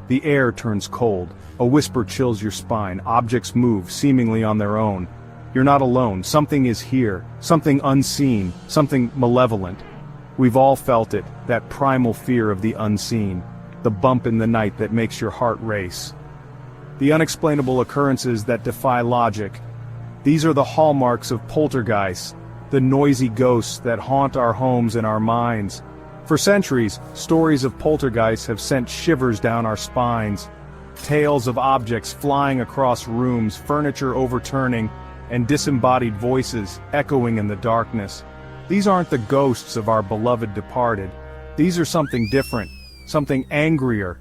The air turns cold, a whisper chills your spine, objects move seemingly on their own. You're not alone, something is here, something unseen, something malevolent. We've all felt it, that primal fear of the unseen, the bump in the night that makes your heart race. The unexplainable occurrences that defy logic. These are the hallmarks of poltergeists, the noisy ghosts that haunt our homes and our minds. For centuries, stories of poltergeists have sent shivers down our spines. Tales of objects flying across rooms, furniture overturning, and disembodied voices echoing in the darkness. These aren't the ghosts of our beloved departed. These are something different, something angrier.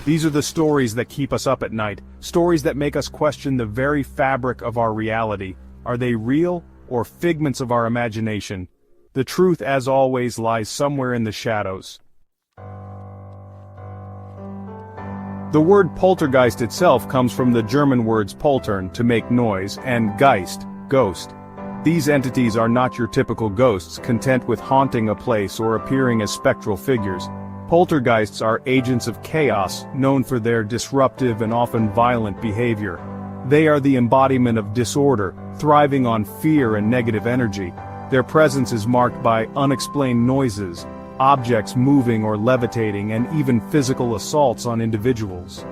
These are the stories that keep us up at night, stories that make us question the very fabric of our reality. Are they real, or figments of our imagination? The truth, as always, lies somewhere in the shadows. The word poltergeist itself comes from the German words poltern, to make noise, and Geist, ghost. These entities are not your typical ghosts, content with haunting a place or appearing as spectral figures. Poltergeists are agents of chaos, known for their disruptive and often violent behavior. They are the embodiment of disorder, thriving on fear and negative energy. Their presence is marked by unexplained noises, objects moving or levitating, and even physical assaults on individuals.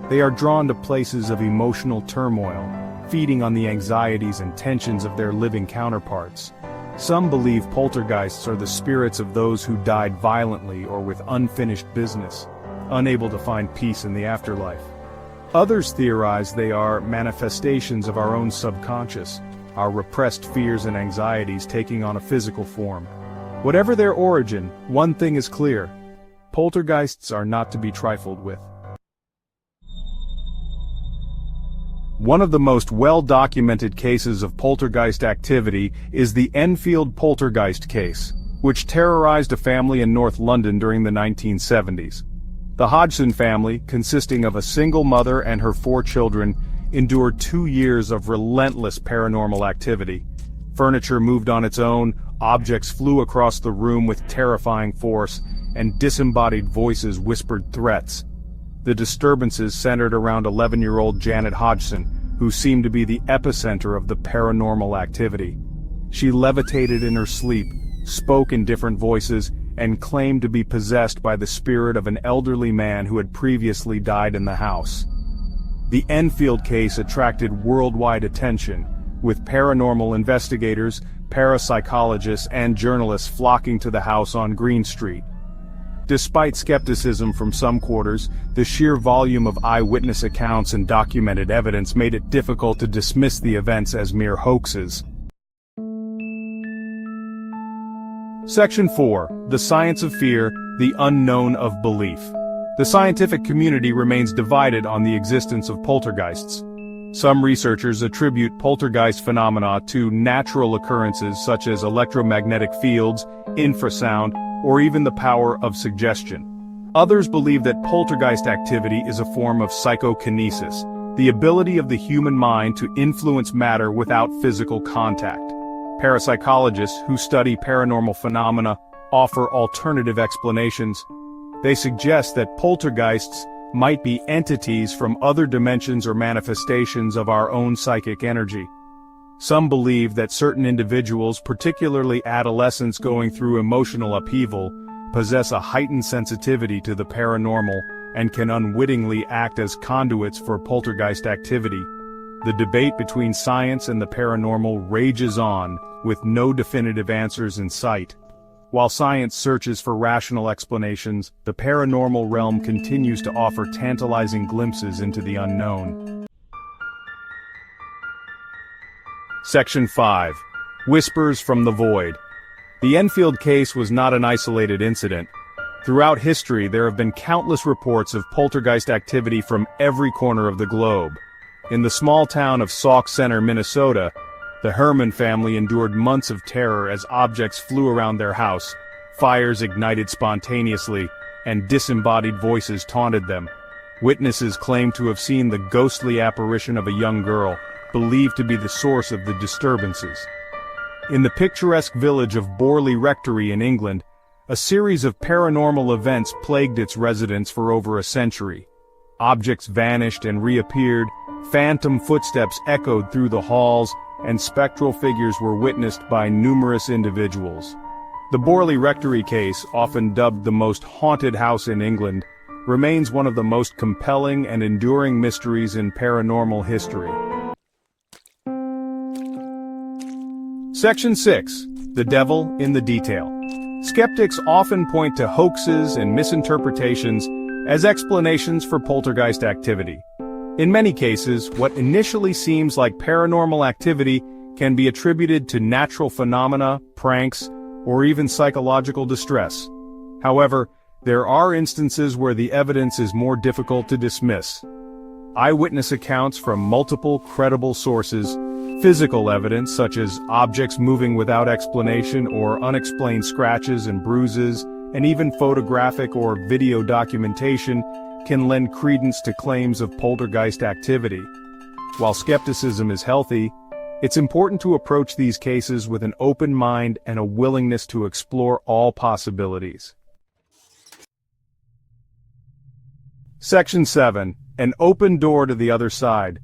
They are drawn to places of emotional turmoil, feeding on the anxieties and tensions of their living counterparts. Some believe poltergeists are the spirits of those who died violently or with unfinished business, unable to find peace in the afterlife. Others theorize they are manifestations of our own subconscious, our repressed fears and anxieties taking on a physical form. Whatever their origin, one thing is clear: poltergeists are not to be trifled with. One of the most well-documented cases of poltergeist activity is the Enfield poltergeist case, which terrorized a family in North London during the 1970s. The Hodgson family, consisting of a single mother and her 4 children, endured 2 years of relentless paranormal activity. Furniture moved on its own, objects flew across the room with terrifying force, and disembodied voices whispered threats. The disturbances centered around 11-year-old Janet Hodgson, who seemed to be the epicenter of the paranormal activity. She levitated in her sleep, spoke in different voices, and claimed to be possessed by the spirit of an elderly man who had previously died in the house. The Enfield case attracted worldwide attention, with paranormal investigators, parapsychologists, and journalists flocking to the house on Green Street. Despite skepticism from some quarters, the sheer volume of eyewitness accounts and documented evidence made it difficult to dismiss the events as mere hoaxes. Section 4. The Science of Fear, the Unknown of Belief. The scientific community remains divided on the existence of poltergeists. Some researchers attribute poltergeist phenomena to natural occurrences such as electromagnetic fields, infrasound, or even the power of suggestion. Others believe that poltergeist activity is a form of psychokinesis, the ability of the human mind to influence matter without physical contact. Parapsychologists who study paranormal phenomena offer alternative explanations. They suggest that poltergeists might be entities from other dimensions or manifestations of our own psychic energy. Some believe that certain individuals, particularly adolescents going through emotional upheaval, possess a heightened sensitivity to the paranormal and can unwittingly act as conduits for poltergeist activity. The debate between science and the paranormal rages on, with no definitive answers in sight. While science searches for rational explanations, the paranormal realm continues to offer tantalizing glimpses into the unknown. Section 5. Whispers from the Void. The Enfield case was not an isolated incident. Throughout history, there have been countless reports of poltergeist activity from every corner of the globe. In the small town of Sauk Center, Minnesota, the Herman family endured months of terror as objects flew around their house, fires ignited spontaneously, and disembodied voices taunted them. Witnesses claimed to have seen the ghostly apparition of a young girl, believed to be the source of the disturbances. In the picturesque village of Borley Rectory in England, a series of paranormal events plagued its residents for over a century. Objects vanished and reappeared, phantom footsteps echoed through the halls, and spectral figures were witnessed by numerous individuals. The Borley Rectory case, often dubbed the most haunted house in England, remains one of the most compelling and enduring mysteries in paranormal history. Section 6. The Devil in the Detail. Skeptics often point to hoaxes and misinterpretations as explanations for poltergeist activity. In many cases, what initially seems like paranormal activity can be attributed to natural phenomena, pranks, or even psychological distress. However, there are instances where the evidence is more difficult to dismiss. Eyewitness accounts from multiple credible sources, physical evidence such as objects moving without explanation or unexplained scratches and bruises, and even photographic or video documentation can lend credence to claims of poltergeist activity. While skepticism is healthy, it's important to approach these cases with an open mind and a willingness to explore all possibilities. Section 7. An open door to the other side.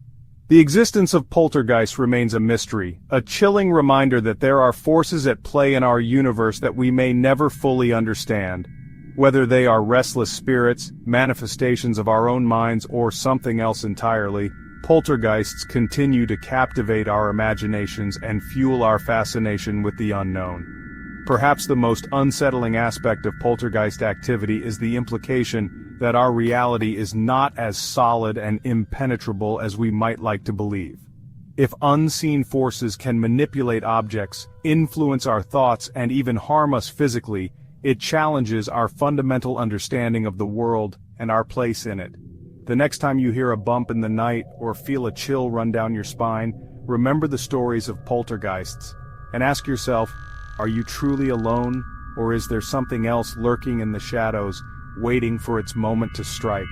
The existence of poltergeists remains a mystery, a chilling reminder that there are forces at play in our universe that we may never fully understand. Whether they are restless spirits, manifestations of our own minds, or something else entirely, poltergeists continue to captivate our imaginations and fuel our fascination with the unknown. Perhaps the most unsettling aspect of poltergeist activity is the implication that our reality is not as solid and impenetrable as we might like to believe. If unseen forces can manipulate objects, influence our thoughts, and even harm us physically, it challenges our fundamental understanding of the world and our place in it. The next time you hear a bump in the night or feel a chill run down your spine, remember the stories of poltergeists, and ask yourself, are you truly alone, or is there something else lurking in the shadows, waiting for its moment to strike?